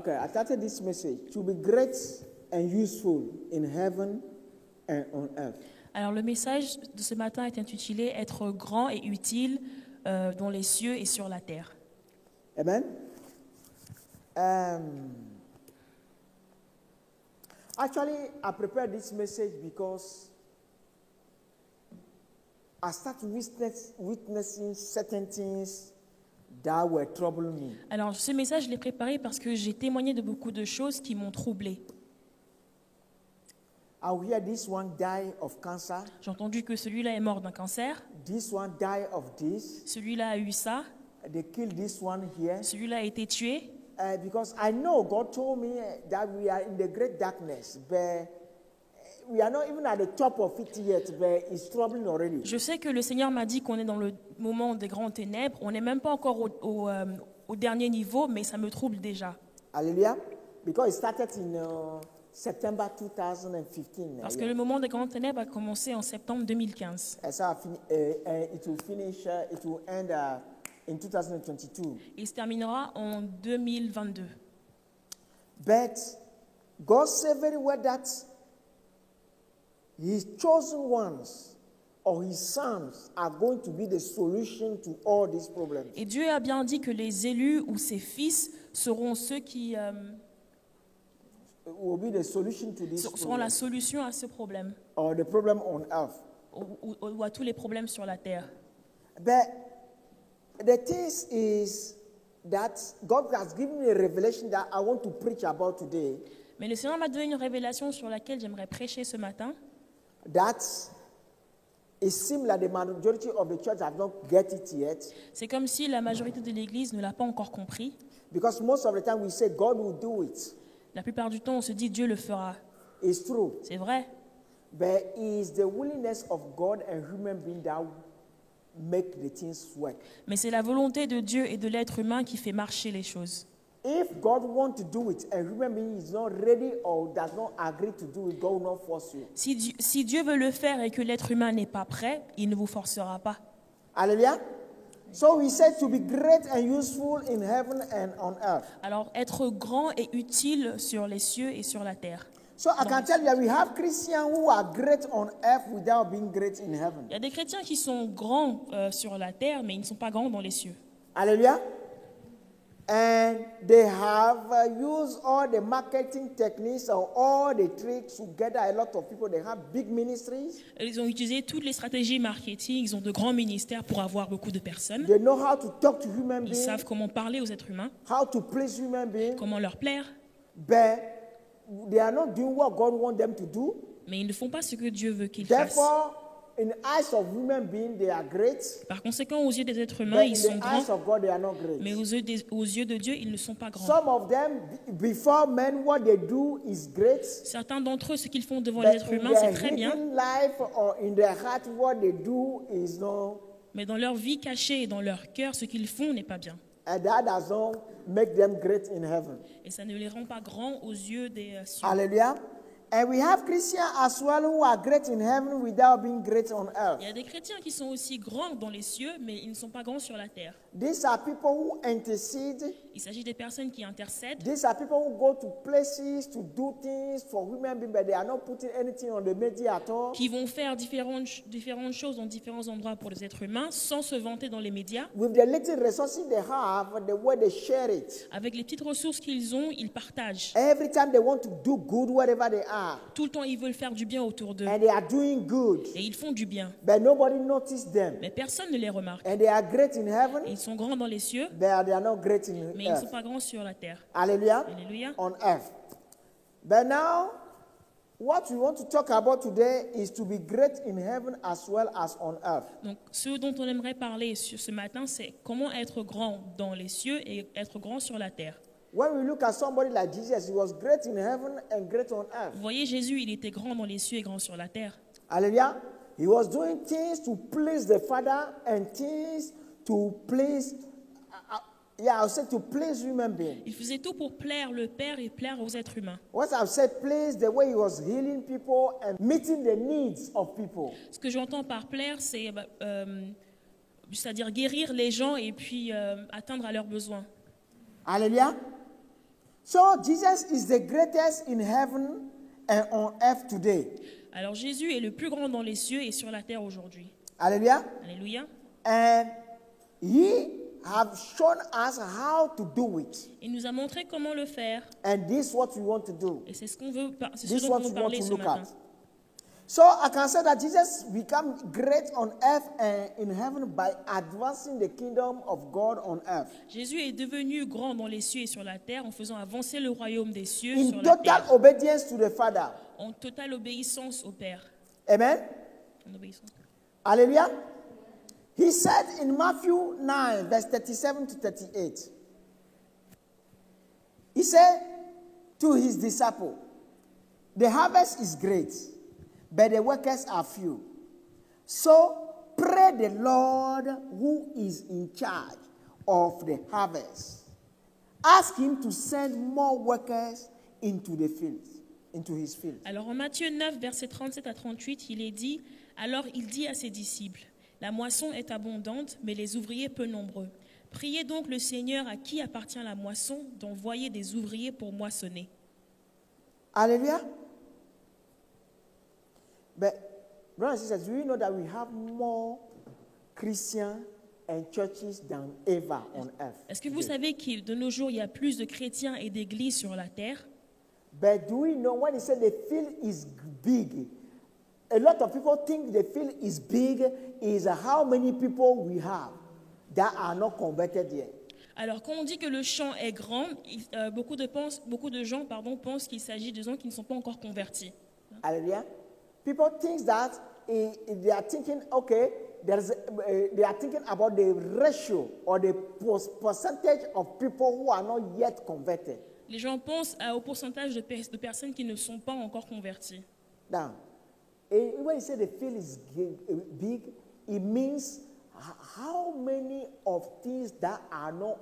Okay, I started this message to be great and useful in heaven and on earth. Alors le message de ce matin est intitulé « Être grand et utile dans les cieux et sur la terre Amen. Actually, I prepared this message because I started witnessing certain things that were troubling me. ». Alors ce message, je l'ai préparé parce que j'ai témoigné de beaucoup de choses qui m'ont troublé. I hear this one die of cancer, J'ai entendu que celui-là est mort d'un cancer, this one die of this, celui-là a eu ça, they killed this one here. celui-là a été tué. Because I know God told me that we are in the great darkness, but we are not even at the top of it yet, but it's troubling already. Je sais que le Seigneur m'a dit qu'on est dans le moment des grandes ténèbres. On n'est même pas encore au dernier niveau, mais ça me trouble déjà. Hallelujah. Because it started in September 2015. Parce que le moment des grandes ténèbres a commencé en septembre 2015. So it will finish, it will end in 2022. Il se terminera en 2022. But God said very well that His chosen ones or His sons are going to be the solution to all these problems. Et Dieu a bien dit que les élus ou ses fils seront ceux qui Will be the solution to this seront la solution à ce problème, or the problem on earth. ou à tous les problèmes sur la terre. But the thing is that God has given me a revelation that I want to preach about today. Mais le Seigneur m'a donné une révélation sur laquelle j'aimerais prêcher ce matin. That it seems like the majority of the church have not get it yet. C'est comme si la majorité de l'Église ne l'a pas encore compris. Because most of the time we say God will do it. La plupart du temps, on se dit Dieu le fera. It's true. C'est vrai. But it's the willingness of God and human being that make the things work. Mais c'est la volonté de Dieu et de l'être humain qui fait marcher les choses. If God wants to do it and human being is not ready or does not agree to do it, God will not force you. Si Dieu veut le faire et que l'être humain n'est pas prêt, il ne vous forcera pas. Hallelujah. So he said to be great and useful in heaven and on earth. Alors, être grand et utile sur les cieux et sur la terre. So I can tell you that we have Christians who are great on earth without being great in heaven. Il y a des chrétiens qui sont grands sur la terre, mais ils ne sont pas grands dans les cieux. Hallelujah. And they have used all the marketing techniques or all the tricks to gather a lot of people. They have big ministries. Ils ont utilisé toutes les stratégies marketing, ils ont de grands ministères pour avoir beaucoup de personnes. They know how to talk to human Ils beings, savent comment parler aux êtres humains, how to please human beings, comment leur plaire, but they are not doing what God wants them to do. mais ils ne font pas ce que Dieu veut qu'ils fassent. Therefore, in the eyes of human beings, they are great. Par conséquent, aux yeux des êtres But humains, in ils sont the grands, eyes of God, they are not great. mais aux yeux de Dieu, ils ne sont pas grands. Some of them, before men, what they do is great. Certains d'entre eux, ce qu'ils font devant But les êtres in humains, c'est their très bien, hidden life or in their heart, what they do is no, mais dans leur vie cachée et dans leur cœur, ce qu'ils font n'est pas bien. and that does not make them great in heaven. Et ça ne les rend pas grands aux yeux des cieux. Hallelujah. And we have Christians as well who are great in heaven without being great on earth. Il y a des chrétiens qui sont aussi grands dans les cieux, mais ils ne sont pas grands sur la terre. These are people who intercede. Il s'agit des personnes qui intercèdent, These are people who go to places to do things for human beings, but they are not putting anything on the media at all. qui vont faire différentes choses dans différents endroits pour les êtres humains, sans se vanter dans les médias. With the little resources they have, the way they share it. Avec les petites ressources qu'ils ont, ils partagent. Every time they want to do good wherever they are, Tout le temps, ils veulent faire du bien autour d'eux. and they are doing good, Et ils font du bien. but nobody notices them. Mais personne ne les remarque. And they are great in heaven, Et ils sont grands dans les cieux, but they are not great in mais ils ne sont earth. pas grands sur la terre. Hallelujah. Alléluia. On earth. But now, what we want to talk about today is to be great in heaven as well as on earth. Donc, ce dont on aimerait parler ce matin, c'est comment être grand dans les cieux et être grand sur la terre. When we look at somebody like Jesus, he was great in heaven and great on earth. Vous voyez, Jésus, il était grand dans les cieux et grand sur la terre. Hallelujah. He was doing things to please the Father and things to please, I'll say to please human beings. Il faisait tout pour plaire le Père et plaire aux êtres humains. What I've said, please, the way he was healing people and meeting the needs of people. Ce que j'entends par plaire, c'est-à-dire guérir les gens et puis atteindre à leurs besoins. Hallelujah. So Jesus is the greatest in heaven and on earth today. Alors Jésus est le plus grand dans les cieux et sur la terre aujourd'hui. Hallelujah. Alléluia. And he have shown us how to do it. Il nous a montré comment le faire. And this is what we want to do. Et c'est ce qu'on veut, c'est This ce is dont what on we veut want parler to ce look matin. at. So I can say that Jesus became great on earth and in heaven by advancing the kingdom of God on earth. Jésus est devenu grand dans les cieux et sur la terre en faisant avancer le royaume des cieux In sur la total terre, obedience to the Father. en totale obéissance au Père. Amen. En obéissance. Hallelujah. He said in Matthew 9, verse 37 to 38, he said to his disciples, the harvest is great, but the workers are few. So pray the Lord who is in charge of the harvest. Ask him to send more workers into the fields, into his field. Alors en Matthieu 9, versets 37 à 38, il est dit, alors il dit à ses disciples, la moisson est abondante, mais les ouvriers peu nombreux. Priez donc le Seigneur à qui appartient la moisson d'envoyer des ouvriers pour moissonner. Hallelujah. But, brothers and sisters, do you know that we have more Christians and churches than ever on earth? Est-ce que vous savez que de nos jours, il y a plus de chrétiens et d'églises sur la terre? But do we know when he said the field is big? A lot of people think the field is big is how many people we have that are not converted yet. Alors, quand on dit que le champ est grand, beaucoup de gens pensent qu'il s'agit de gens qui ne sont pas encore convertis. Hallelujah. People think that they are thinking, okay, they are thinking about the ratio or the percentage of people who are not yet converted. Les gens pensent au pourcentage de personnes qui ne sont pas encore converties. Now, when you say the field is big, it means how many of things that are not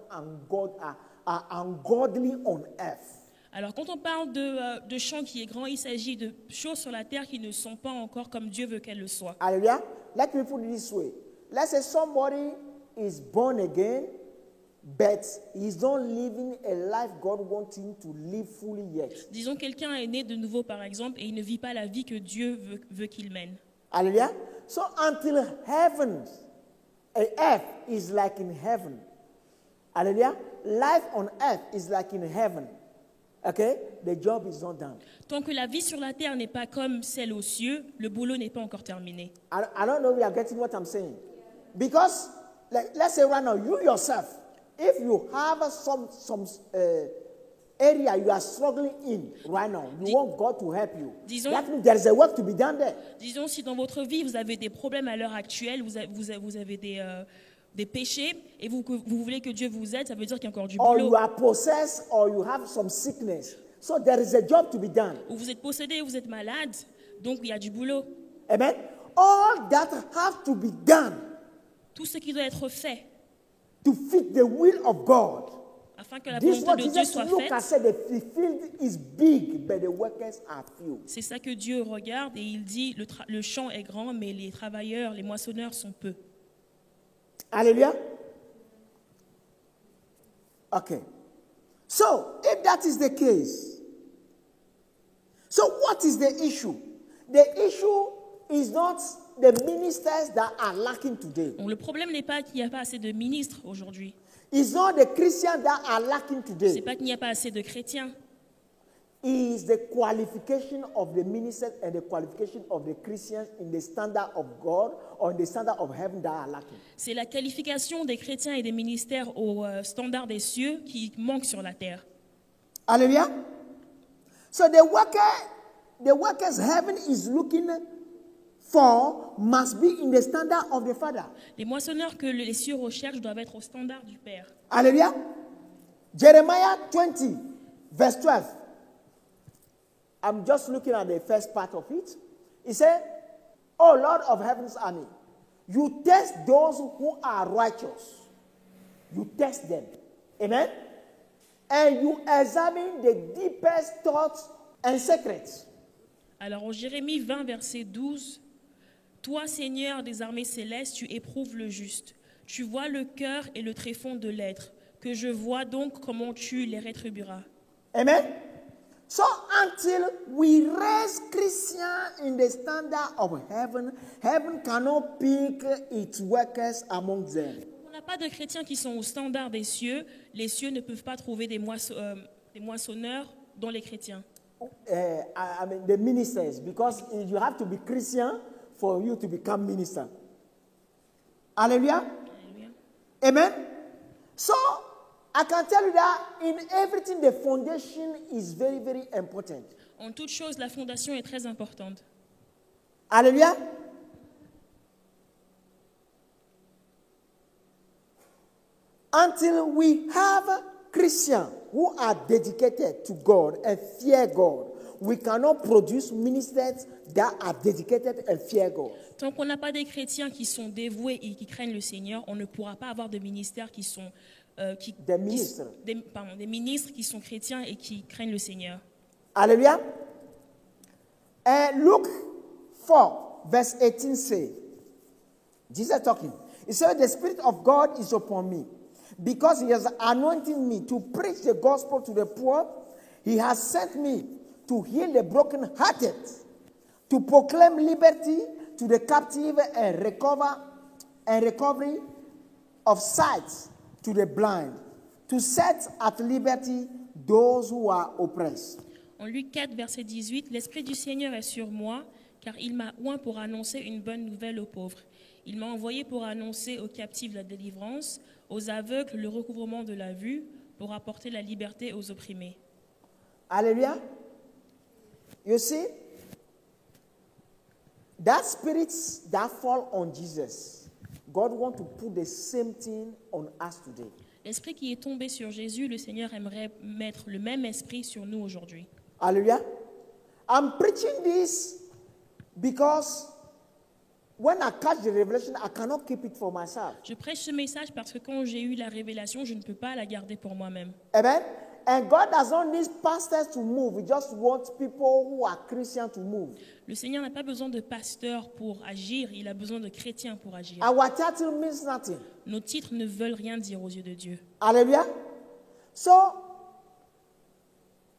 are ungodly on earth. Alors, quand on parle de champ qui est grand, il s'agit de choses sur la terre qui ne sont pas encore comme Dieu veut qu'elles le soient. Hallelujah. Let me put it this way. Let's say somebody is born again, but he's not living a life God wants him to live fully yet. Disons quelqu'un est né de nouveau, par exemple, et il ne vit pas la vie que Dieu veut qu'il mène. Hallelujah. So until heaven, earth is like in heaven. Hallelujah. Life on earth is like in heaven. Okay? The job is not done. Tant que la vie sur la terre n'est pas comme celle aux cieux, le boulot n'est pas encore terminé. I don't know if you are getting what I'm saying. Because, let's say right now, you yourself, if you have some area you are struggling in right now, you want God to help you. That means there is a work to be done there. Disons, si dans votre vie, vous avez des problèmes à l'heure actuelle, vous avez des péchés, et vous voulez que Dieu vous aide, ça veut dire qu'il y a encore du Or boulot. you are possessed, or you have some sickness. So there is a job to be done. Ou vous êtes possédé, ou vous êtes malade, donc il y a du boulot. Amen. All that have to be done Tout ce qui doit être fait to fit the will of God. afin que la This is volonté what de Dieu Jesus soit looked at, faite. said the field is big, but the workers are few. C'est ça que Dieu regarde et il dit le champ est grand, mais les travailleurs, les moissonneurs sont peu. Hallelujah. Okay. So, if that is the case, so what is the issue? The issue is not the ministers that are lacking today. Donc, le problème n'est pas qu'il n'y a pas assez de ministres aujourd'hui. It's not the Christians that are lacking C'est today. pas qu'il n'y a pas assez de chrétiens. Is the qualification of the ministers and the qualification of the Christians in the standard of God or in the standard of heaven that are lacking. C'est la qualification des chrétiens et des ministères au standard des cieux qui manque sur la terre. Hallelujah. So the workers heaven is looking for must be in the standard of the Father. Les moissonneurs que les cieux recherchent doivent être au standard du Père. Hallelujah. Jeremiah 20, verse 12. I'm just looking at the first part of it. He said, "O Lord of heaven's army, you test those who are righteous. You test them." Amen. And you examine the deepest thoughts and secrets. Alors en Jérémie 20, verset 12, « Toi, Seigneur des armées célestes, tu éprouves le juste. Tu vois le cœur et le tréfonds de l'être, que je vois donc comment tu les rétribueras. Amen? So until we raise Christians in the standard of heaven, heaven cannot pick its workers among them. On n'a pas de chrétiens qui sont au standard des cieux. Les cieux ne peuvent pas trouver des moissonneurs dans les chrétiens. I mean the ministers, because you have to be Christian for you to become minister. Hallelujah. Alléluia. Amen. So I can tell you that in everything the foundation is very, very important. En toute chose, la fondation est très importante. Hallelujah. Until we have Christians who are dedicated to God and fear God, we cannot produce ministers that are dedicated and fear God. Tant qu'on n'a pas des chrétiens qui sont dévoués et qui craignent le Seigneur, on ne pourra pas avoir de ministères qui sont Des ministres. des ministres qui sont chrétiens et qui craignent le Seigneur. Hallelujah. And Luke 4, verse 18 says, Jesus talking. He said, the Spirit of God is upon me, because He has anointed me to preach the gospel to the poor. He has sent me to heal the brokenhearted, to proclaim liberty to the captive and recovery of sight to the blind, to set at liberty those who are oppressed. En Luc 4, verset 18, « L'Esprit du Seigneur est sur moi, car il m'a oint pour annoncer une bonne nouvelle aux pauvres. Il m'a envoyé pour annoncer aux captifs la délivrance, aux aveugles le recouvrement de la vue, pour apporter la liberté aux opprimés. » Hallelujah. You see, that spirits that fall on Jesus, God wants to put the same thing on us today. L'esprit qui est tombé sur Jésus, le Seigneur aimerait mettre le même esprit sur nous aujourd'hui. Hallelujah. I'm preaching this because when I catch the revelation, I cannot keep it for myself. Je prêche ce message parce que quand j'ai eu la révélation, je ne peux pas la garder pour moi-même. Amen. And God does not need pastors to move. He just wants people who are Christian to move. Le Seigneur n'a pas besoin de pasteurs pour agir, il a besoin de chrétiens pour agir. Our title means nothing. Nos titres ne veulent rien dire aux yeux de Dieu. Hallelujah. So,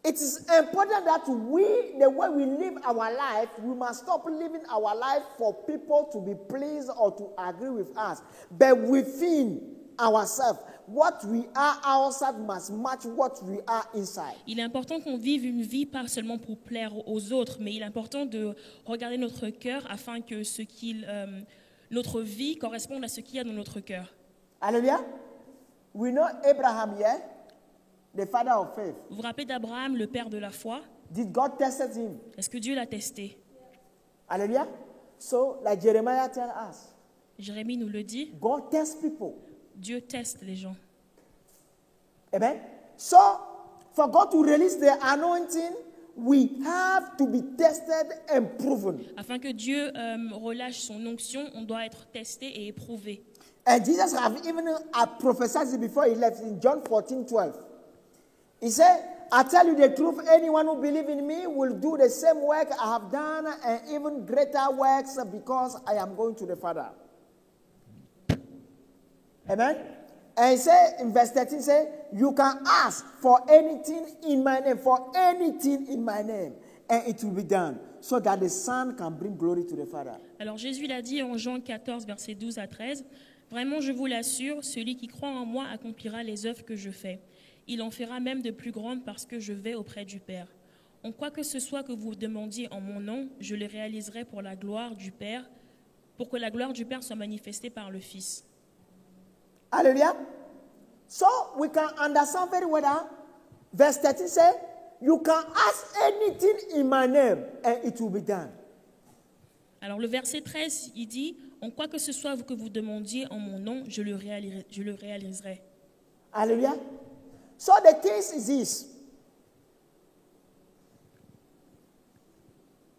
it is important that we, the way we live our life, we must stop living our life for people to be pleased or to agree with us. But within ourselves, what we are outside must match what we are inside. Il est important qu'on vive une vie pas seulement pour plaire aux autres, mais il est important de regarder notre cœur afin que notre vie corresponde à ce qu'il y a dans notre cœur. Hallelujah. We know Abraham, yeah? The father of faith. Vous vous rappelez d'Abraham, le père de la foi? Did God test him? Est-ce que Dieu l'a testé? Hallelujah. So, like Jeremiah tells us, Jérémie nous le dit, God tests people. Dieu teste les gens. Amen. So, for God to release the anointing, we have to be tested and proven. Afin que Dieu relâche son onction, on doit être testé et éprouvé. And Jesus have even prophesied it before he left in John 14:12. He said, I tell you the truth, anyone who believes in me will do the same work I have done and even greater works because I am going to the Father. Amen. And he said in verse 13, say, you can ask for anything in my name, and it will be done, so that the Son can bring glory to the Father. Alors Jésus l'a dit en Jean 14, versets 12 à 13, « Vraiment, je vous l'assure, celui qui croit en moi accomplira les œuvres que je fais. Il en fera même de plus grandes parce que je vais auprès du Père. En quoi que ce soit que vous demandiez en mon nom, je le réaliserai pour la gloire du Père, pour que la gloire du Père soit manifestée par le Fils. » Hallelujah. So we can understand very well that verse 13 says, you can ask anything in my name and it will be done. Alors le verset 13, il dit, « En quoi que ce soit que vous demandiez en mon nom, je le réaliserai. » Hallelujah. So the case is this.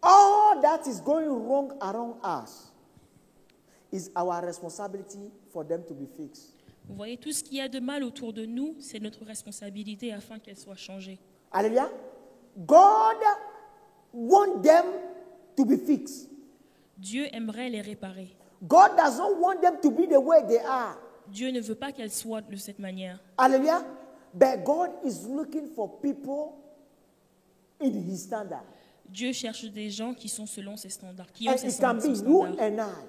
All that is going wrong around us is our responsibility for them to be fixed. Vous voyez, tout ce qu'il y a de mal autour de nous, c'est notre responsabilité afin qu'elle soit changée. Hallelujah. God wants them to be fixed. Dieu aimerait les réparer. God doesn't want them to be the way they are. Dieu ne veut pas qu'elles soient de cette manière. Hallelujah. But God is looking for people in his standard. Dieu cherche des gens qui sont selon ses standards, qui ont And ses it can be you standards. and I.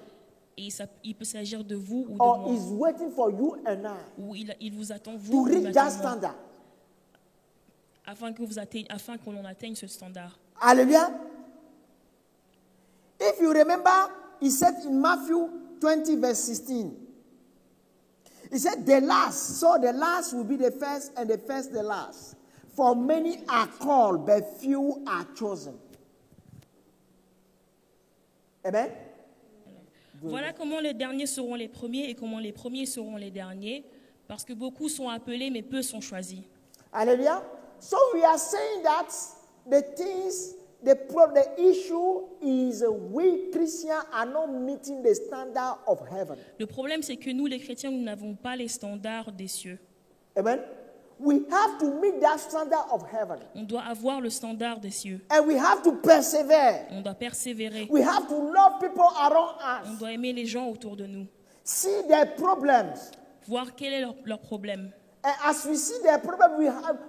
Et il peut s'agir de vous ou de Or moi. he's waiting for you and I Ou il vous attend, to vous, reach il that m'attend moi, standard. afin que l'on atteigne ce standard. Hallelujah. If you remember, he said in Matthew 20 verse 16, he said the last will be the first and the first the last. For many are called, but few are chosen. Amen. Voilà comment les derniers seront les premiers et comment les premiers seront les derniers, parce que beaucoup sont appelés mais peu sont choisis. Hallelujah. So we are saying that the issue is we Christians are not meeting the standard of heaven. Le problème, c'est que nous, les chrétiens, nous n'avons pas les standards des cieux. Amen. We have to meet that standard of heaven. On doit avoir le standard des cieux. And we have to persevere. On doit persévérer. We have to love people around On us. doit aimer les gens autour de nous. See their problems. Voir quel est leur problème. And as we see their problem,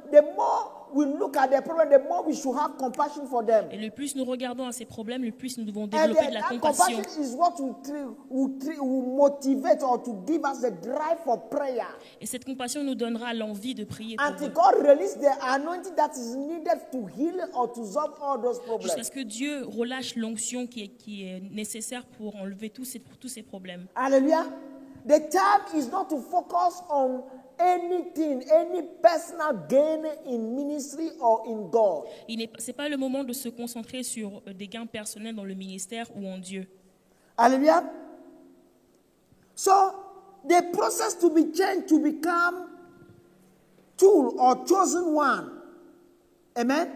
the more we look at their problem, the more we should have compassion for them. Et le plus nous regardons à ces problèmes, le plus nous devons And développer de la that compassion. compassion is what will motivate or to give us the drive for prayer. Et cette compassion nous donnera l'envie de prier pour Until eux. God release the anointing that is needed to heal or to solve all those Jusqu'à problems. ce que Dieu relâche l'onction qui est nécessaire pour enlever tous ces problèmes. Hallelujah. The time is not to focus on anything, any personal gain in ministry or in God. Ce n'est pas le moment de se concentrer sur des gains personnels dans le ministère ou en Dieu. Hallelujah. So, the process to be changed to become tool or chosen one, amen,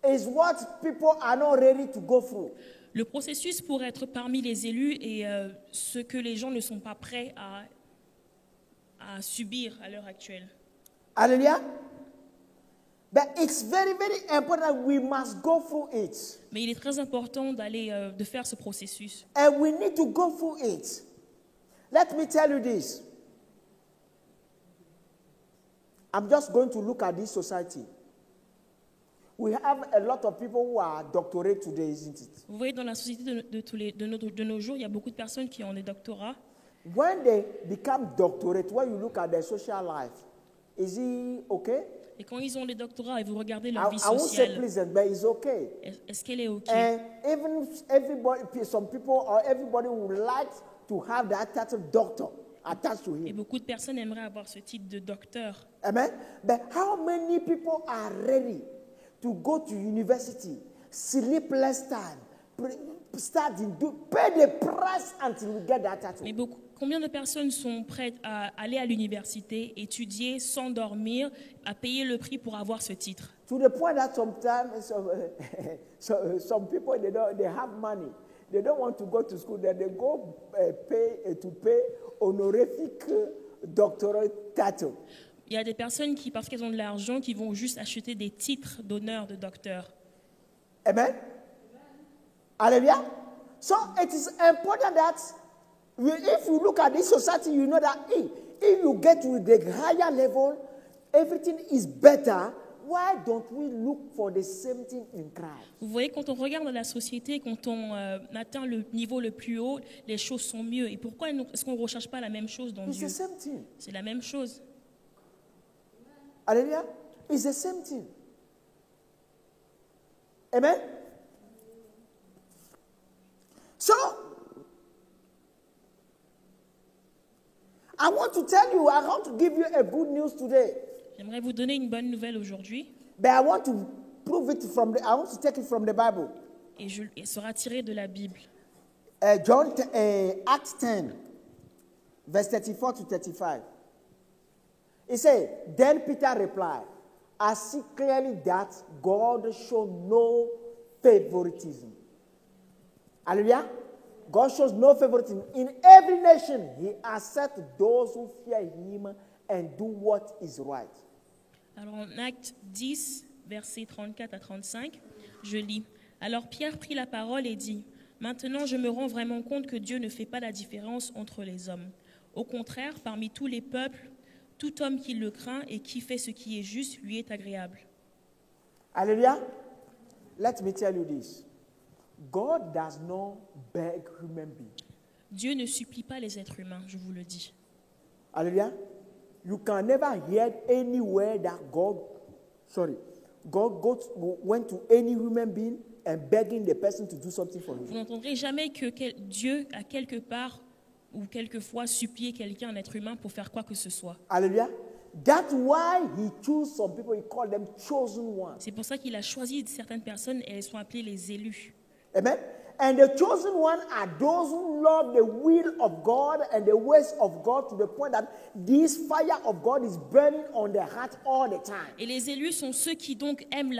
is what people are not ready to go through. Le processus pour être parmi les élus est ce que les gens ne sont pas prêts à subir à l'heure actuelle. Hallelujah. But it's very, very important. We must go through it. Mais il est très important de faire ce processus. And we need to go through it. Let me tell you this. I'm just going to look at this society. We have a lot of people who are doctorate today, isn't it? Vous voyez, dans la société de nos jours, il y a beaucoup de personnes qui ont des doctorats. When they become doctorate, when you look at their social life, is it okay? Et quand ils ont des doctorats et vous regardez leur vie I won't say sociale, pleasant, but it's okay. est-ce qu'elle est OK? And even everybody, some people or everybody would like to have that title doctor attached to Et him. beaucoup de personnes aimeraient avoir ce titre de docteur. Amen. But how many people are ready to go to university, sleepless time, studying, pay the price until we get that title? Mais combien de personnes sont prêtes à aller à l'université, étudier, s'endormir, à payer le prix pour avoir ce titre? To the point that sometimes some people they have money, they don't want to go to school, then they go pay honorific doctoral title. Il y a des personnes qui, parce qu'elles ont de l'argent, qui vont juste acheter des titres d'honneur de docteur. Amen. Hallelujah. So it is important that if you look at this society, you know that if you get to the higher level, everything is better. Why don't we look for the same thing in Christ? Vous voyez, quand on regarde la société, quand on atteint le niveau le plus haut, les choses sont mieux. Et pourquoi est-ce qu'on ne recherche pas la même chose dans It's Dieu? the same thing. C'est la même chose. Hallelujah. It's the same thing. Amen. So, I want to tell you, I want to give you a good news today. J'aimerais vous donner une bonne nouvelle aujourd'hui. But I want to prove it I want to take it from the Bible. Et sera tiré de la Bible. Acts 10, verse 34 to 35. It says, then Peter replied, I see clearly that God shows no favoritism. Hallelujah. God shows no favoritism. In every nation, he accepts those who fear him and do what is right. Alors en Acte 10, versets 34 à 35, je lis. Alors Pierre prit la parole et dit, maintenant je me rends vraiment compte que Dieu ne fait pas la différence entre les hommes. Au contraire, parmi tous les peuples, tout homme qui le craint et qui fait ce qui est juste lui est agréable. Hallelujah. let me tell you this. God does not beg human beings. Dieu ne supplie pas les êtres humains, je vous le dis. Hallelujah. You can never hear anywhere that God went to any human being and begging the person to do something for Vous him. n'entendrez jamais que Dieu a quelque part ou quelquefois supplié quelqu'un, un être humain, pour faire quoi que ce soit. Hallelujah. That's why he chose some people, he called them chosen ones. C'est pour ça qu'il a choisi certaines personnes et elles sont appelées les élus. Amen. And the chosen ones are those who love the will of God and the ways of God to the point that this fire of God is burning on their heart all the time. Et les élus sont ceux qui donc aiment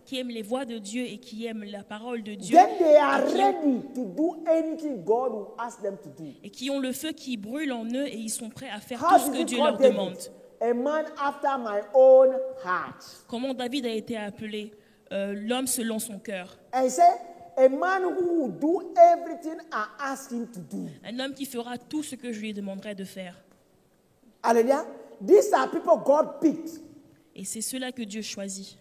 qui aiment les voix de Dieu et qui aiment la parole de Dieu. Then they are ready to do anything God will ask them to do. Et qui ont le feu qui brûle en eux et ils sont prêts à faire How tout ce did que he Dieu call leur David? demande. A man after my own heart. Comment David a été appelé l'homme selon son cœur. And he said, a man who will do everything I ask him to do. Un homme qui fera tout ce que je lui demanderai de faire. Hallelujah. These are people God picked. Et c'est cela que Dieu choisit.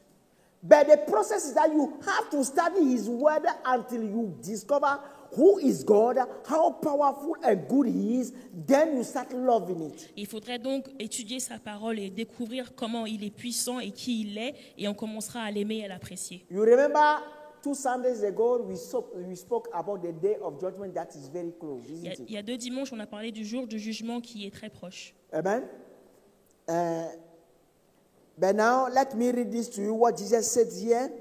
But the process is that you have to study his word until you discover who is God, how powerful and good he is. Then you start loving it. Il faudrait donc étudier sa parole et découvrir comment il est puissant et qui il est, et on commencera à l'aimer et à l'apprécier. You remember 2 Sundays ago, we spoke about the day of judgment that is very close, isn't it? Il y a 2 dimanches, on a parlé du jour du jugement qui est très proche. Amen. But now, let me read this to you, what Jesus said here.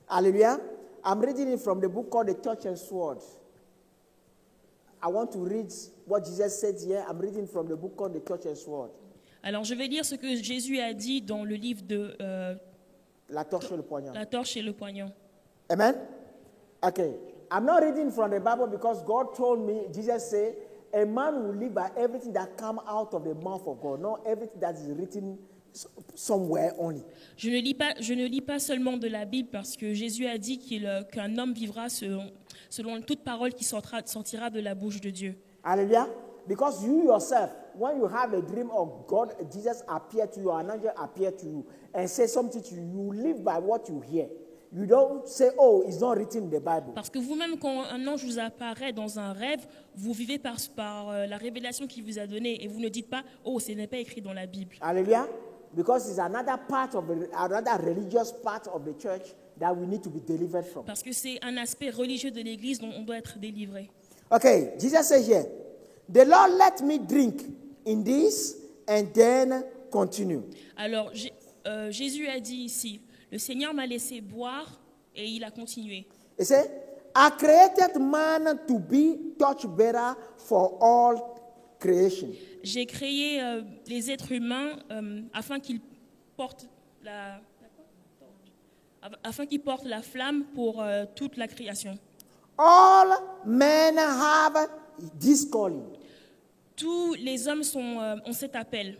Hallelujah. I'm reading it from the book called The Torch and Sword. I want to read what Jesus said here. I'm reading from the book called The Torch and Sword. Alors, je vais lire ce que Jésus a dit dans le livre de La torche et le poignard. La torche et le poignard. Amen. Okay. I'm not reading from the Bible because God told me, Jesus said, a man will live by everything that comes out of the mouth of God, not everything that is written somewhere only. Je ne lis pas seulement de la Bible parce que Jésus a dit qu'un homme vivra selon toute parole qui sortira de la bouche de Dieu. Hallelujah. Because you yourself, when you have a dream of God, Jesus appeared to you, an angel appeared to you, and say something to you, you live by what you hear. You don't say, oh, it's not written in the Bible. Parce que vous-même, quand un ange vous apparaît dans un rêve, vous vivez par la révélation qu'il vous a donnée et vous ne dites pas, oh, ce n'est pas écrit dans la Bible. Hallelujah. Because it's another religious part of the church that we need to be delivered from. Parce que c'est un aspect religieux de l'Église dont on doit être délivré. Okay, Jesus says here, the Lord let me drink in this and then continue. Alors, Jésus a dit ici, le Seigneur m'a laissé boire et il a continué. He said, I created man to be torchbearer for all creation. J'ai créé les êtres humains afin qu'ils portent la flamme pour toute la création. All men have this calling. Tous les hommes ont cet appel.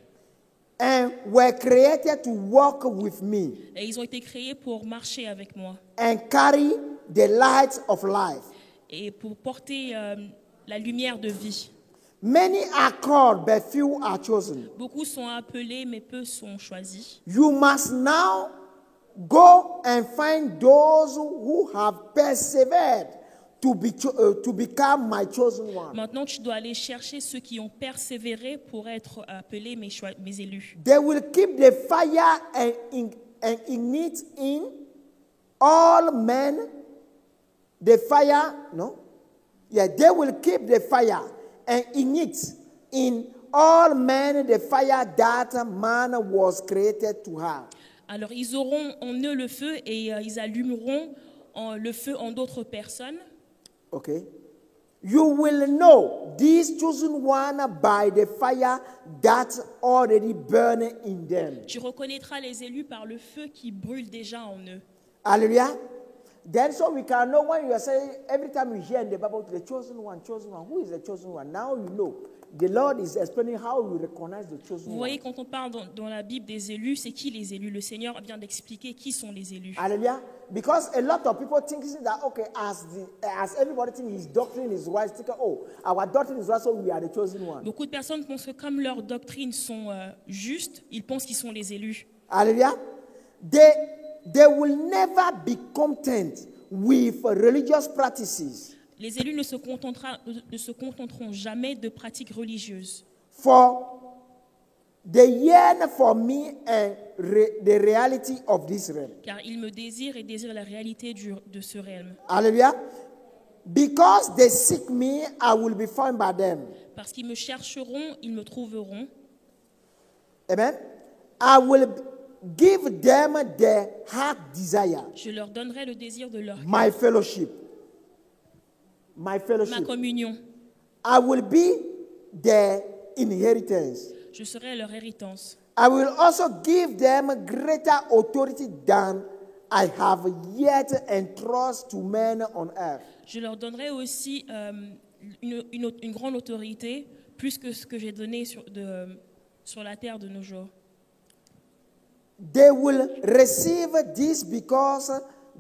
And were created to walk with me. Et ils ont été créés pour marcher avec moi. And carry the light of life. Et pour porter la lumière de vie. Many are called, but few are chosen. Beaucoup sont appelés, mais peu sont choisis. You must now go and find those who have persevered to become my chosen one. Maintenant, tu dois aller chercher ceux qui ont persévéré pour être appelés mes élus. They will keep the fire and ignite in all men the fire. No? Yeah, they will keep the fire and ignite in all men the fire that man was created to have. Alors, ils auront en eux le feu et ils allumeront le feu en d'autres personnes. Okay. You will know this chosen one by the fire that's already burning in them. Tu reconnaîtras les élus par le feu qui brûle déjà en eux. Hallelujah. Then so we can know when you are saying, every time you hear in the Bible, the chosen one, who is the chosen one? Now you know. The Lord is explaining how we recognize the chosen one. Vous voyez, quand on parle dans la Bible des élus, c'est qui les élus? Le Seigneur vient d'expliquer qui sont les élus. Hallelujah. Because a lot of people think that, okay, as everybody thinks his doctrine is right, think, oh, our doctrine is right, so we are the chosen one. Beaucoup de personnes pensent que comme leurs doctrines sont justes, ils pensent qu'ils sont les élus. Hallelujah. they will never be content with religious practices. Les élus ne se contenteront jamais de pratiques religieuses. For they yearn for me and the reality of this realm. Car ils me désirent et désirent la réalité de ce realm. Hallelujah. Because they seek me, I will be found by them. Parce qu'ils me chercheront, ils me trouveront. Amen. I will give them their heart desire. Je leur donnerai le désir de leur My fellowship. My ma fellowship. communion. I will be their inheritance. Je serai leur héritance. I will also give them greater authority than I have yet entrusted to men on earth. Je leur donnerai aussi une grande autorité, plus que ce que j'ai donné sur la terre de nos jours. They will receive this because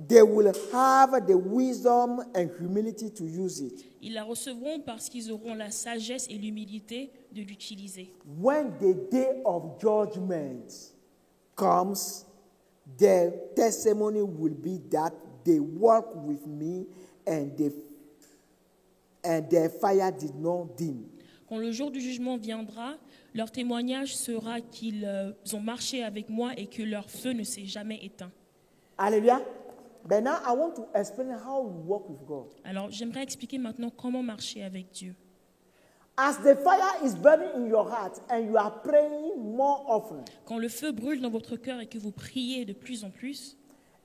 they will have the wisdom and humility to use it. Ils la recevront parce qu'ils auront la sagesse et l'humilité de l'utiliser. When the day of judgment comes, their testimony will be that they walk with me and their fire did not dim. Quand le jour du jugement viendra, leur témoignage sera qu'ils ont marché avec moi et que leur feu ne s'est jamais éteint. Hallelujah. But now I want to explain how we walk with God. Alors, j'aimerais expliquer maintenant comment marcher avec Dieu. As the fire is burning in your heart and you are praying more often, Quand le feu brûle dans votre cœur et que vous priez de plus en plus,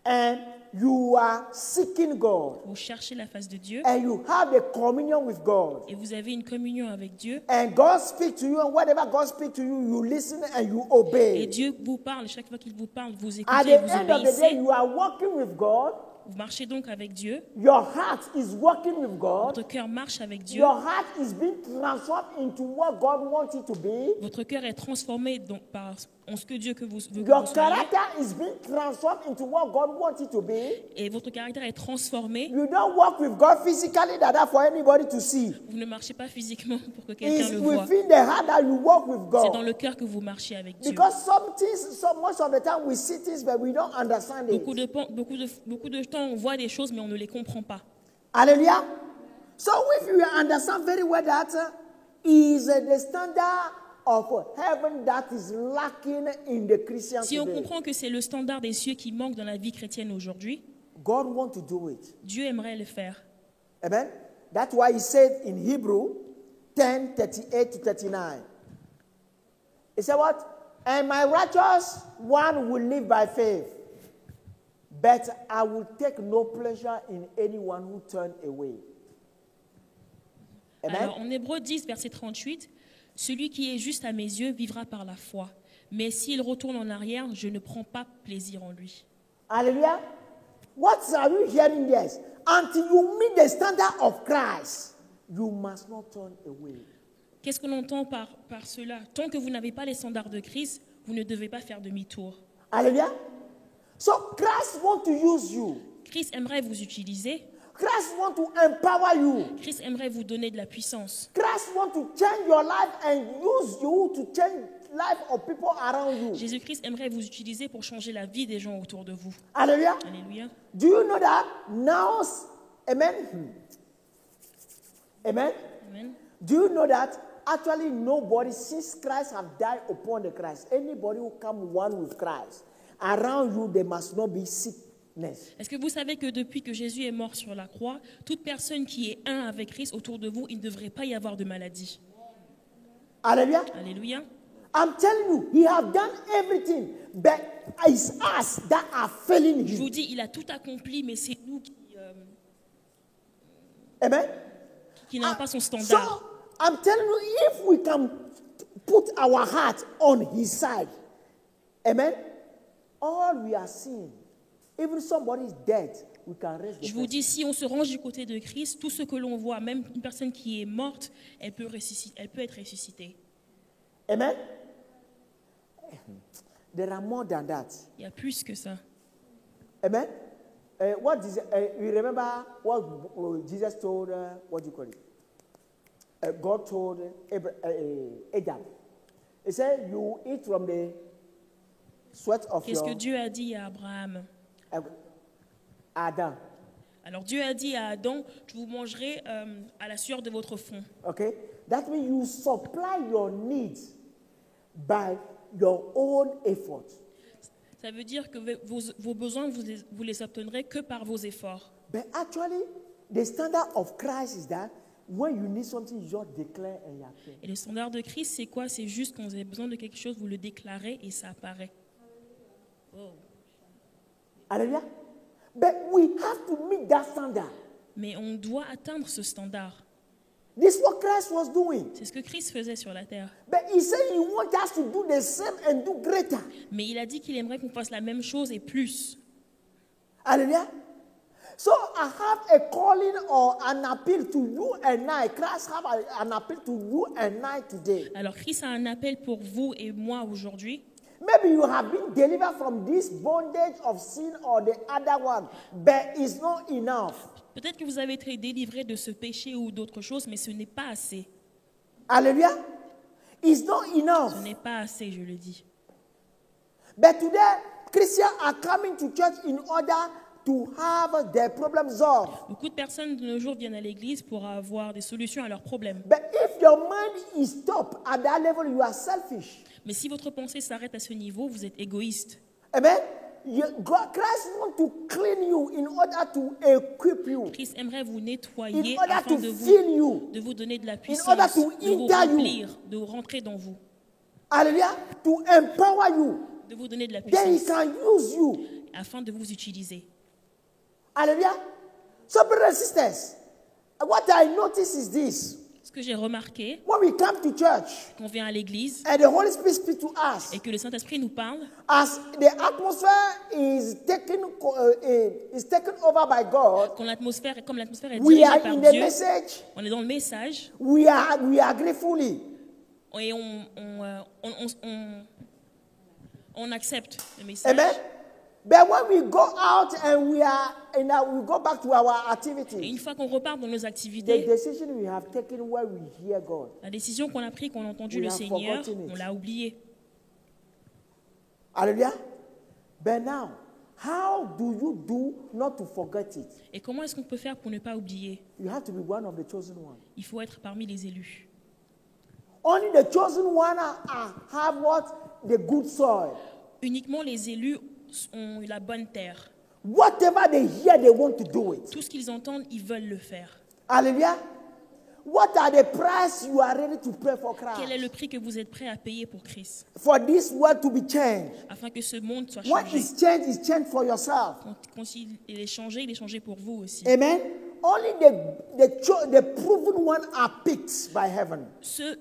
and you are seeking God, vous cherchez la face de Dieu and you have a communion with God, et vous avez une communion avec Dieu, and God speaks to you, and whatever God speaks to you, you listen and you et obey. Dieu vous parle, chaque fois qu'il vous parle, vous At écoutez, the vous end of the day, obéissez, you are walking with God. vous marchez donc avec Dieu, Your heart is walking with God. votre cœur marche avec Dieu, Your heart is being transformed into what God wants it to be. votre cœur est transformé donc en ce que Dieu veut que vous Your soyez, character is being transformed into what God wants it to be. et votre caractère est transformé. You don't walk with God physically that for anybody to see. Vous ne marchez pas physiquement pour que quelqu'un It's le voie. within the heart that you walk with C'est God. dans le cœur que vous marchez avec Dieu. Because most of the time we see things but we don't understand it. Beaucoup de temps, on voit des choses, mais on ne les comprend pas. Hallelujah. So if you understand very well that is the standard of heaven that is lacking in the Christian Si on today. comprend que c'est le standard des cieux qui manque dans la vie chrétienne aujourd'hui, God wants to do it. Dieu aimerait le faire. Amen. That's why he said in Hebrew 10:38 to 39. He said what? And my righteous one will live by faith. But I will take no pleasure in anyone who turns away. Amen. Alors, en Hébreux 10, verset 38, « Celui qui est juste à mes yeux vivra par la foi. Mais s'il retourne en arrière, je ne prends pas plaisir en lui. Hallelujah. What are you hearing this? Until you meet the standard of Christ, you must not turn away. » Qu'est-ce qu'on entend par cela? Tant que vous n'avez pas les standards de Christ, vous ne devez pas faire demi-tour. Hallelujah. So Christ wants to use you. Christ aimerait vous utiliser. Christ wants to empower you. Christ aimerait vous donner de la puissance. Christ wants to change your life and use you to change life of people around you. Jésus-Christ aimerait vous utiliser pour changer la vie des gens autour de vous. Hallelujah. Alléluia. Do you know that now? Amen. Amen. Amen. Do you know that actually nobody since Christ have died upon the cross, anybody who come one with Christ, around you there must not be sickness. Est-ce que vous savez que depuis que Jésus est mort sur la croix, toute personne qui est un avec Christ autour de vous, il ne devrait pas y avoir de maladie. Hallelujah. Alléluia. I'm telling you, he have done everything, but it's us that are failing Je vous him. dis, il a tout accompli, mais c'est nous Amen. qui n'avons pas son So standard. I'm telling you, if we can put our heart on his side, amen, all we are seeing, even somebody is dead, we can raise the Je vous person. dis, si on se range du côté de Christ, tout ce que l'on voit, même une personne qui est morte, elle peut être ressuscitée. Amen. There are more than that. Il y a plus que ça. Amen. You remember what Jesus told, what do you call it? God told Adam. He said, you eat from the sweat of Qu'est-ce que your... Dieu a dit à Abraham? Adam. Alors Dieu a dit à Adam, vous mangerez à la sueur de votre front. Okay? That means you supply your needs by your own effort. Ça veut dire que vos besoins, vous les obtiendrez que par vos efforts. But actually, the standard of Christ is that when you need something, you just declare and you appear. Et le standard de Christ, c'est quoi? C'est juste quand vous avez besoin de quelque chose, vous le déclarez et ça apparaît. Oh. Hallelujah. But we have to meet that standard. Mais on doit atteindre ce standard. This is what Christ was doing. C'est ce que Christ faisait sur la terre. But he said he wants us to do the same and do greater. Mais il a dit qu'il aimerait qu'on fasse la même chose et plus. Hallelujah. So I have a calling or an appeal to you and I. Christ have an appeal to you and I today. Alors Christ a un appel pour vous et moi aujourd'hui. Maybe you have been delivered from this bondage of sin or the other one, but it's not enough. Peut-être que vous avez été délivré de ce péché ou d'autre chose, mais ce n'est pas assez. Hallelujah. It's not enough. Ce n'est pas assez, je le dis. But today, Christians are coming to church in order to have their problems solved. Beaucoup de personnes de nos jours viennent à l'église pour avoir des solutions à leurs problèmes. But if your mind is stopped at that level, you are selfish. Mais si votre pensée s'arrête à ce niveau, vous êtes égoïste. Amen. Christ wants to clean you in order to equip you, Christ aimerait vous in nettoyer order afin to de fill you, vous donner de la order puissance, to de vous enter you. remplir, de rentrer dans vous, hallelujah, to empower you. de vous donner de la Then he puissance can use you. afin de vous utiliser. Hallelujah. So, brothers and sisters, what I notice is this. Ce que j'ai remarqué, When we come to church qu'on vient à l'église and the Holy Spirit speaks to us, et que le Saint-Esprit nous parle, as the atmosphere is taken over by God, comme l'atmosphère est we dirigée are par in the Dieu, message, on est dans le message we agree fully. et on accepte le message. Amen. But when we go out and we go back to our Et activities, une fois qu'on repart dans nos the activités, decision we have taken where we hear God. la décision qu'on a prise, qu'on a entendu We le have Seigneur, forgotten it. on l'a oublié. Hallelujah. But now, how do you do not to forget it? Et comment est-ce qu'on peut faire pour ne pas oublier? You have to be one of the chosen ones. Il faut être parmi les élus. Only the chosen one have what? The good soil. Uniquement les élus ont la bonne terre. Whatever they hear, they want to do it. Tout ce qu'ils entendent, ils veulent le faire. Hallelujah. What are the price you are ready to pay for Quel est Christ? le prix que vous êtes prêt à payer pour Christ? For this world to be changed. Afin que ce monde soit What changé. is changed for yourself. Quand il est changé pour vous aussi. Amen. Only the proven one are picked by heaven.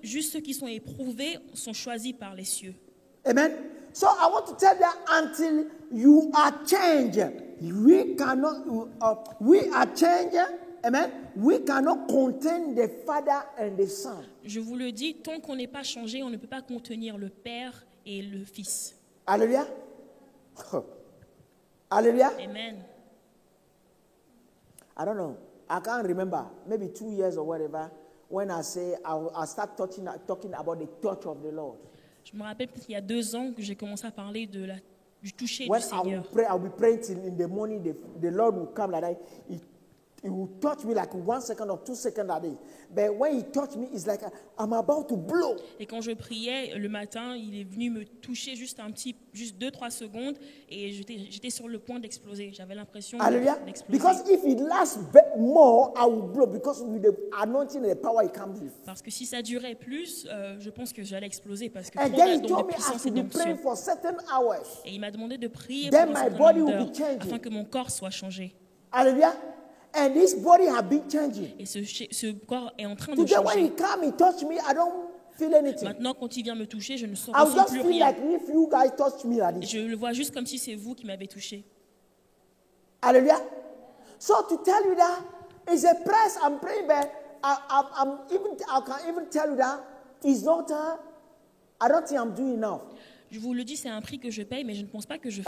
Juste ceux qui sont éprouvés sont choisis par les cieux. Amen. So I want to tell you, until you are changed, we are changed. Amen. We cannot contain the Father and the Son. Je vous le dis, tant qu'on n'est pas changé, on ne peut pas contenir le Père et le Fils. Hallelujah. Hallelujah. Amen. I don't know. I can't remember. Maybe 2 years or whatever. When I say I start talking about the touch of the Lord. Je me rappelle peut-être qu'il y a 2 ans que j'ai commencé à parler du toucher When du I will Seigneur. pray, I'll be praying till in the morning. The Lord will come like that. He will touch me like 1 second or 2 seconds a day. But when he touched me, it's like I'm about to blow. Et quand je priais le matin, il est venu me toucher juste 2-3 secondes et j'étais sur le point d'exploser. J'avais l'impression Hallelujah. d'exploser. Because if it lasts more, I will blow. Because with the anointing and the power it comes with. Parce que si ça durait plus, je pense que j'allais exploser parce que And trop then he de told me I puissance et should be praying d'onction. for certain hours. Et il m'a demandé de prier Then pendant my un body certain will nombre be d'heures changing. afin que mon corps soit changé. Hallelujah. And this body has been changing. Et ce corps est en train de Today when he changer. come, he touch me, I don't feel anything. Maintenant, quand il vient me toucher, je ne I ressens just plus feel rien. like if you guys touch me like this. Je le vois juste comme si c'est vous qui m'avez touché. Hallelujah. So to tell you that it's a price I'm praying, but I can even tell you that it's not. I don't think I'm doing enough. Je vous le dis, c'est un prix que je paye, mais je ne pense pas que je...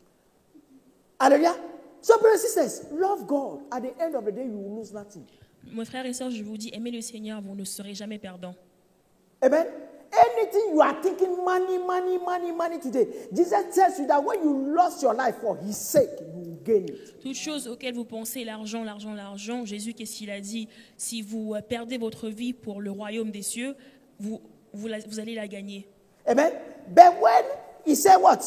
Hallelujah. So brothers and sisters, love God. At the end of the day, you will lose nothing. Mes frères et sœurs, je vous dis, aimez le Seigneur, vous ne serez jamais perdants. Amen. Anything you are thinking, money today, Jesus tells you that when you lost your life for his sake, you will gain it. Toutes choses auxquelles vous pensez, l'argent, Jésus, qu'est-ce qu'il a dit? Si vous perdez votre vie pour le royaume des cieux, vous allez la gagner. Amen. But when he said what?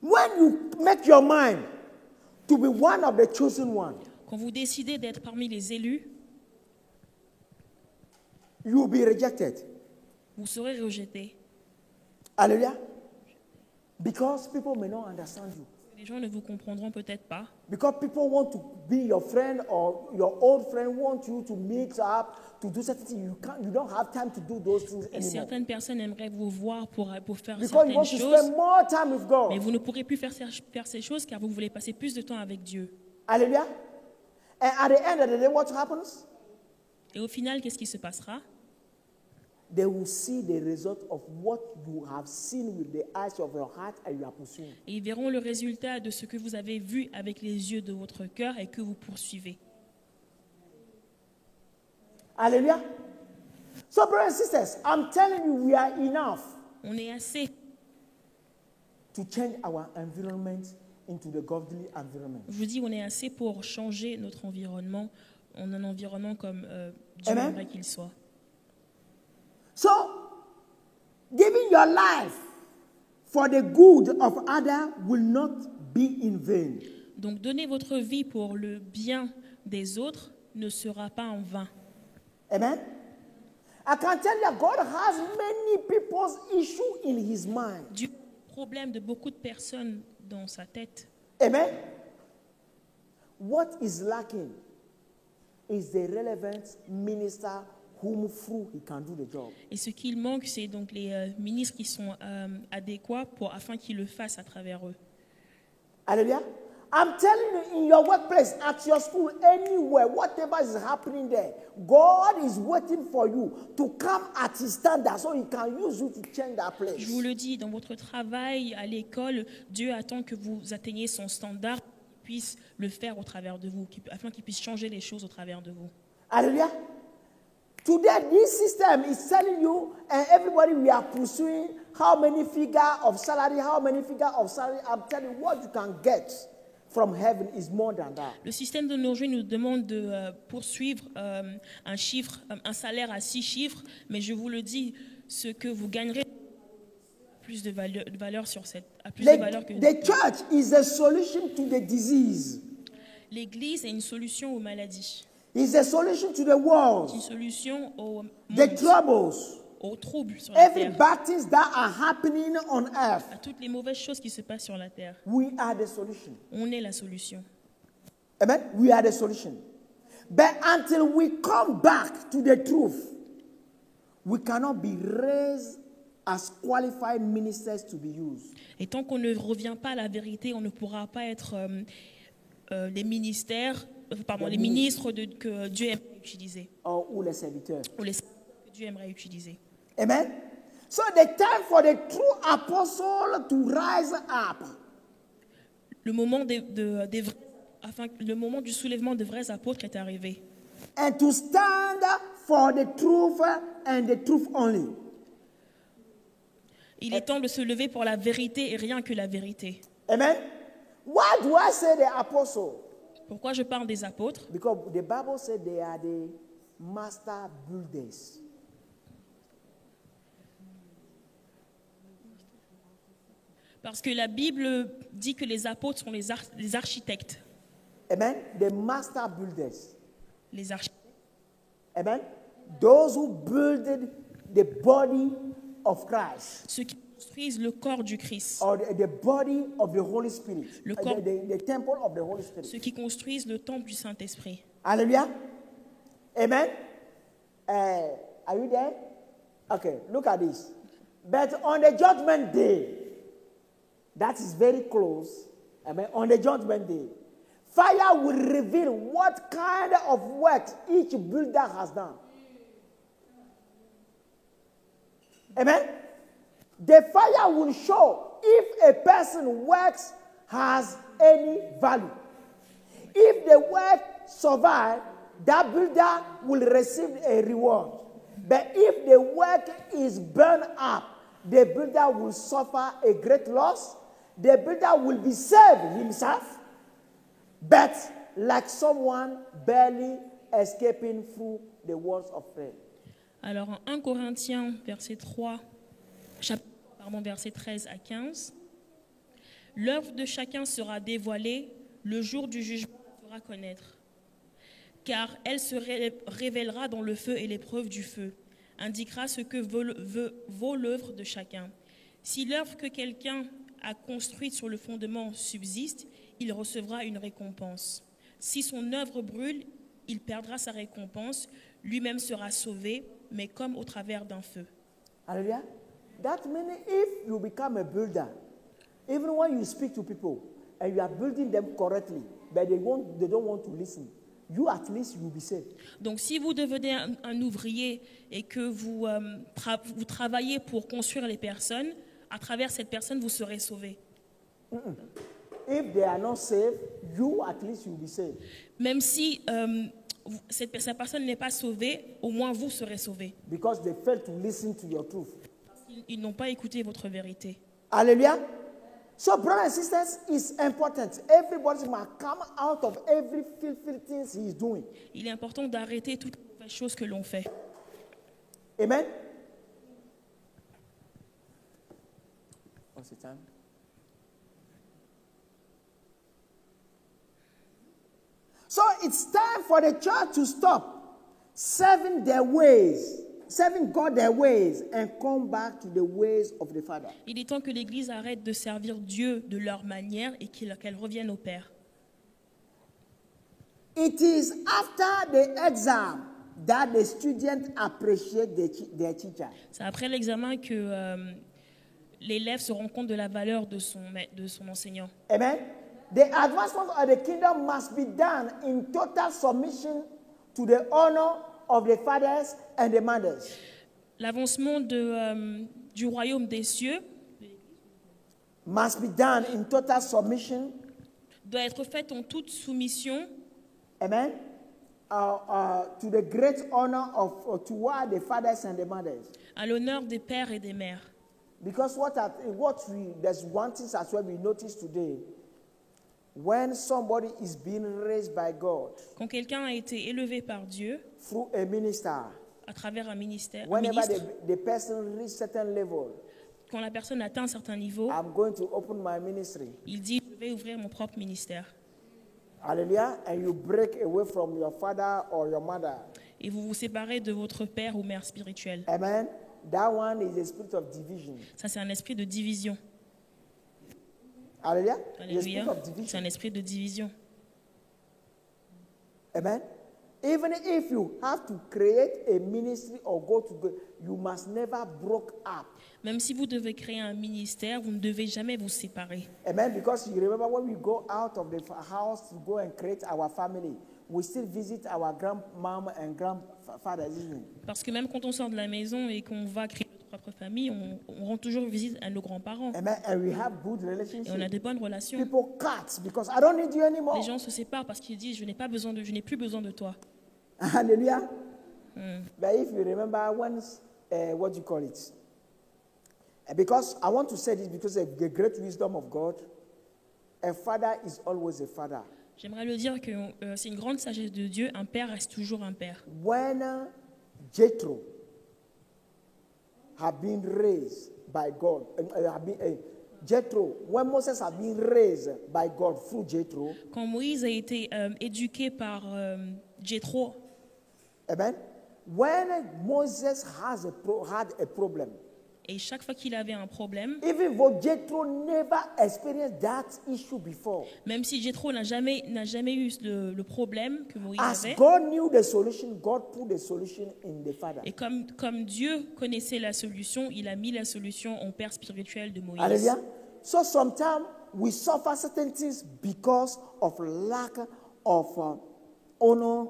When you make your mind to be one of the chosen one, Quand vous décidez d'être parmi les élus, you will be rejected. vous serez rejeté. Hallelujah. Because people may not understand you. Les gens ne vous comprendront peut-être pas. Because people want to be your friend or your old friend want you to meet up, to do certain things. You don't have time to do those things Et anymore. certaines personnes aimeraient vous voir pour faire Because you certaines want to choses, spend more time with God. mais vous ne pourrez plus faire ces choses car vous voulez passer plus de temps avec Dieu. Hallelujah. And at the end of the day, what happens? Et au final, qu'est-ce qui se passera? They will see the result of what you have seen with the eyes of your heart and you are pursuing. Et ils verront le résultat de ce que vous avez vu avec les yeux de votre cœur et que vous poursuivez. Hallelujah. So, brothers and sisters, I'm telling you, we are enough On est assez to change our environment into the godly environment. Je vous dis, on est assez pour changer notre environnement en un environnement comme Dieu Amen. aimerait qu'il soit. So, giving your life for the good of others will not be in vain. Donc, donner votre vie pour le bien des autres ne sera pas en vain. Amen. I can tell you, God has many people's issue in his mind. Dieu a le problème de beaucoup de personnes dans sa tête. Amen. What is lacking is the relevant minister whom through he can do the job. Et ce qu'il manque, c'est donc les ministres qui sont adéquats afin qu'ils le fassent à travers eux. Hallelujah. I'm telling you, in your workplace, at your school, anywhere, whatever is happening there, God is waiting for you to come at his standard so he can use you to change that place. Je vous le dis, dans votre travail, à l'école, Dieu attend que vous atteigniez son standard, qu'il puisse le faire au travers de vous, afin qu'il puisse changer les choses au travers de vous. Hallelujah. Today, this system is telling you, and everybody we are pursuing how many figure of salary. I'm telling you, what you can get from heaven is more than that. Le système de nos jours nous demande de poursuivre un salaire à 6 chiffres, mais je vous le dis, ce que vous gagnerez a plus de valeur sur cette, a plus de valeur que The church is a solution to the disease. l'Église est une solution aux maladies, It's a solution to the une wars, solution aux the troubles, aux troubles sur la every terre, bad things that are happening on earth. à toutes les mauvaises choses qui se passent sur la terre. We are the solution. On est la solution. Amen. We are the solution. But until we come back to the truth, we cannot be raised as qualified ministers to be used. Et tant qu'on ne revient pas à la vérité, on ne pourra pas être les ministres que Dieu aimerait utiliser, Ou les serviteurs. ou les serviteurs que Dieu aimerait utiliser. Amen. So the time for the true apostle to rise up. Le moment, le moment du soulèvement des vrais apôtres est arrivé. And to stand for the truth and the truth only. Il est temps de se lever pour la vérité et rien que la vérité. Amen. Why do I say the apostle? Pourquoi je parle des apôtres? Because the Bible said they are the master builders. Parce que la Bible dit que les apôtres sont les architectes. Amen. The master builders. Les architectes. Amen. Those who build the body of Christ. Ceux qui construisent le corps du Christ. Or the body of the Holy Spirit. Le corps. The temple of the Holy Spirit. Ceux qui construisent le temple du Saint-Esprit. Hallelujah. Amen. Are you there? Okay, look at this. But on the judgment day, that is very close. Amen. On the judgment day, fire will reveal what kind of work each builder has done. Amen. The fire will show if a person's works has any value. If the work survive, that builder will receive a reward. But if the work is burned up, the builder will suffer a great loss. The builder will be saved himself, but like someone barely escaping through the walls of flame. Alors en 1 Corinthiens, verset 13 à 15, l'œuvre de chacun sera dévoilée, le jour du jugement la fera connaître. Car elle se révélera dans le feu et l'épreuve du feu, indiquera ce que vaut l'œuvre de chacun. Si l'œuvre que quelqu'un a construite sur le fondement subsiste, il recevra une récompense. Si son œuvre brûle, il perdra sa récompense, lui-même sera sauvé, mais comme au travers d'un feu. Hallelujah. That means if you become a builder, even when you speak to people and you are building them correctly, but they don't want to listen, you at least you will be saved. Donc si vous devenez un ouvrier et que vous travaillez pour construire les personnes, à travers cette personne, vous serez sauvé. If they are not saved, you at least you will be saved. Même si cette personne n'est pas sauvée, au moins vous serez sauvé. Because they failed to listen to your truth. Ils n'ont pas écouté votre vérité. Hallelujah. So, brothers and sisters, it's important. Everybody must come out of every filthy things he is doing. Il est important d'arrêter toutes les mauvaises choses que l'on fait. Amen. What's the time? So it's time for the church to stop serving God their ways, and come back to the ways of the Father. Il est temps que l'Église arrête de servir Dieu de leur manière et qu'elle revienne au Père. It is after the exam that the students appreciate their teacher. C'est après l'examen que l'élève se rend compte de la valeur de son enseignant. Amen. The advancement of the kingdom must be done in total submission to the honor of the fathers and the mothers. L'avancement du royaume des cieux Must be done in total submission. Doit être fait en toute soumission. Amen. To the great honor of toward the fathers and the mothers. À l'honneur des pères et des mères. Because there's one thing as well we notice today. When somebody is being raised by God, quand quelqu'un a été élevé par Dieu, through a minister, à travers un ministère, whenever the person reaches certain level, quand la personne atteint un certain niveau, I'm going to open my ministry. Il dit, je vais ouvrir mon propre ministère. Hallelujah. And you break away from your father or your mother. Et vous vous séparez de votre père ou mère spirituelle. Amen. That one is a spirit of division. Ça, c'est un esprit de division. Hallelujah. Alléluia. C'est un esprit de division. Amen. Even if you have to create a ministry or go to God, you must never break up. Même si vous devez créer un ministère, vous ne devez jamais vous séparer. Amen. Because you remember when we go out of the house to go and create our family, we still visit our grandmom and grandfather, isn't it? Parce que même quand on sort de la maison et qu'on va créer notre propre famille, on rend toujours visite à nos grands-parents. Amen. And we have good relationships. Et on a de bonnes relations. People cut because I don't need you anymore. Les gens se séparent parce qu'ils disent, je n'ai plus besoin de toi. Hallelujah. But if you remember once, what do you call it? Because I want to say this because of the great wisdom of God, a father is always a father. J'aimerais le dire que c'est une grande sagesse de Dieu, un père reste toujours un père. When Jethro had been raised by God, Jethro, when Moses had been raised by God through Jethro, quand Moïse a été éduqué par Jethro, amen. When Moses had a problem, et chaque fois qu'il avait un problème, even though Jethro never experienced that issue before, même si Jethro n'a jamais eu le problème que Moïse as avait, God knew the solution, God put the solution in the father. et comme Dieu connaissait la solution, il a mis la solution en père spirituel de Moïse. Hallelujah. So sometimes we suffer certain things because of lack of honor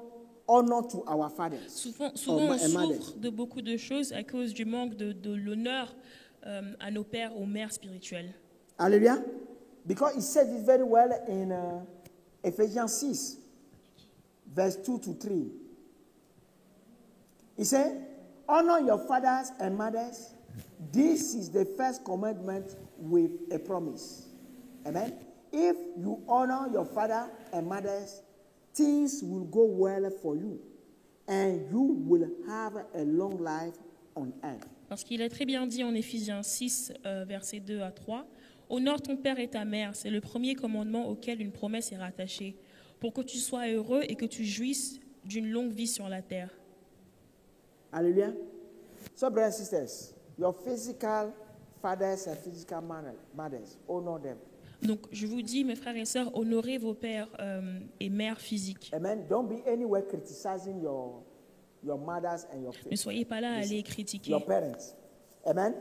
to our fathers. Souvent on souffre de beaucoup de choses à cause du manque de l'honneur à nos pères, aux mères spirituelles. Hallelujah. Because he said it very well in Ephesians 6, verse 2 to 3. He said, honor your fathers and mothers. This is the first commandment with a promise. Amen. If you honor your father and mothers, things will go well for you, and you will have a long life on earth. Parce qu'il est très bien dit en Éphésiens 6, versets 2 à 3, « Honore ton père et ta mère, c'est le premier commandement auquel une promesse est rattachée, pour que tu sois heureux et que tu jouisses d'une longue vie sur la terre. » Hallelujah. So, brothers and sisters, your physical fathers and physical mothers, honor them. Donc, je vous dis, mes frères et sœurs, honorez vos pères et mères physiques. Amen. Don't be anywhere criticizing your mothers and Ne soyez pas là à les critiquer. your parents. Amen.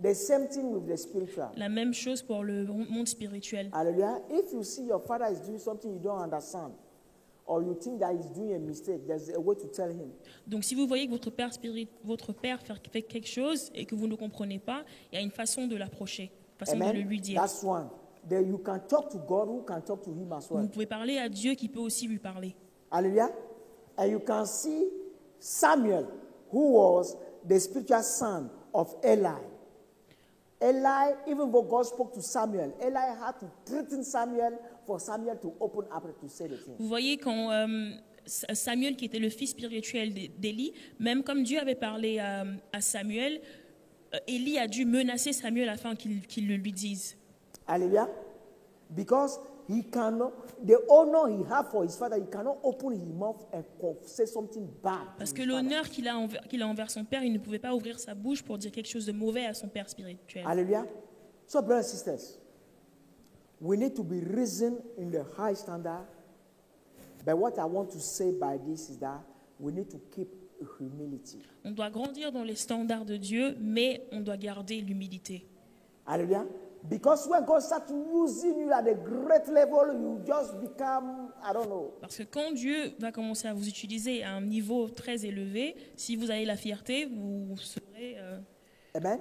The same thing with the spiritual. La même chose pour le monde spirituel. Hallelujah. If you see your father is doing something you don't understand, or you think that he's doing a mistake, there's a way to tell him. Donc, si vous voyez que votre père fait quelque chose et que vous ne comprenez pas, il y a une façon de l'approcher, une façon de le lui dire. That's one. Then you can talk to God, who can talk to him as well. Vous pouvez parler à Dieu qui peut aussi lui parler. Hallelujah. And you can see Samuel, who was the spiritual son of Eli. Eli, even though God spoke to Samuel, Eli had to threaten Samuel for Samuel to open up to say the thing. Vous voyez quand Samuel, qui était le fils spirituel d'Élie, même comme Dieu avait parlé à Samuel, Élie a dû menacer Samuel afin qu'il le lui dise. Hallelujah. Because he cannot, the honor he had for his father, he cannot open his mouth and say something bad. Parce que l'honneur qu'il a envers son père, il ne pouvait pas ouvrir sa bouche pour dire quelque chose de mauvais à son père spirituel. Hallelujah. So, brothers and sisters, we need to be risen in the high standard. But what I want to say by this is that we need to keep humility. On doit grandir dans les standards de Dieu, mais on doit garder l'humilité. Hallelujah. Because when God starts using you at a great level, you just become, I don't know. Parce que quand Dieu va commencer à vous utiliser à un niveau très élevé, si vous avez la fierté, vous serez... Amen.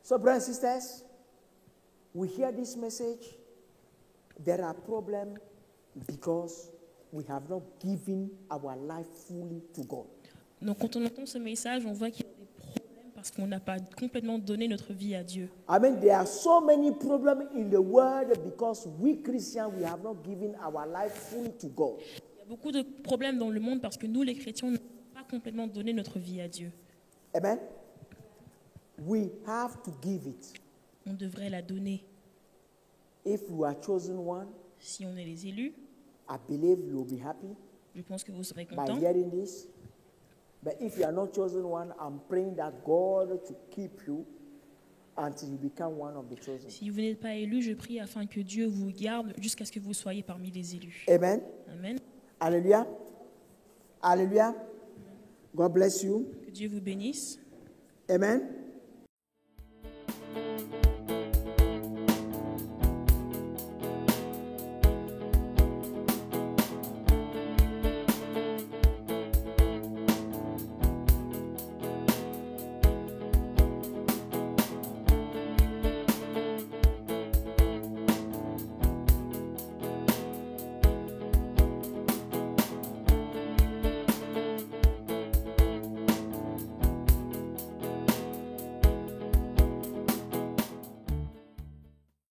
So, brothers and sisters, we hear this message. There are problems because we have not given our life fully to God. Donc, quand on entend ce message, on voit qu'il y a des problèmes parce qu'on n'a pas complètement donné notre vie à Dieu. I mean, there are so many problems in the world because we Christians, we have not given our life fully to God. Il y a beaucoup de problèmes dans le monde parce que nous, les chrétiens, n'avons pas complètement donné notre vie à Dieu. Amen. We have to give it. On devrait la donner. If you are chosen one, Si on est les élus, I believe you will be happy je pense que vous serez by contents. hearing this. But if you are not chosen one, I'm praying that God to keep you until you become one of the chosen. Si vous n'êtes pas élu, je prie afin que Dieu vous garde jusqu'à ce que vous soyez parmi les élus. Amen. Amen. Hallelujah. Hallelujah. God bless you. Que Dieu vous bénisse. Amen.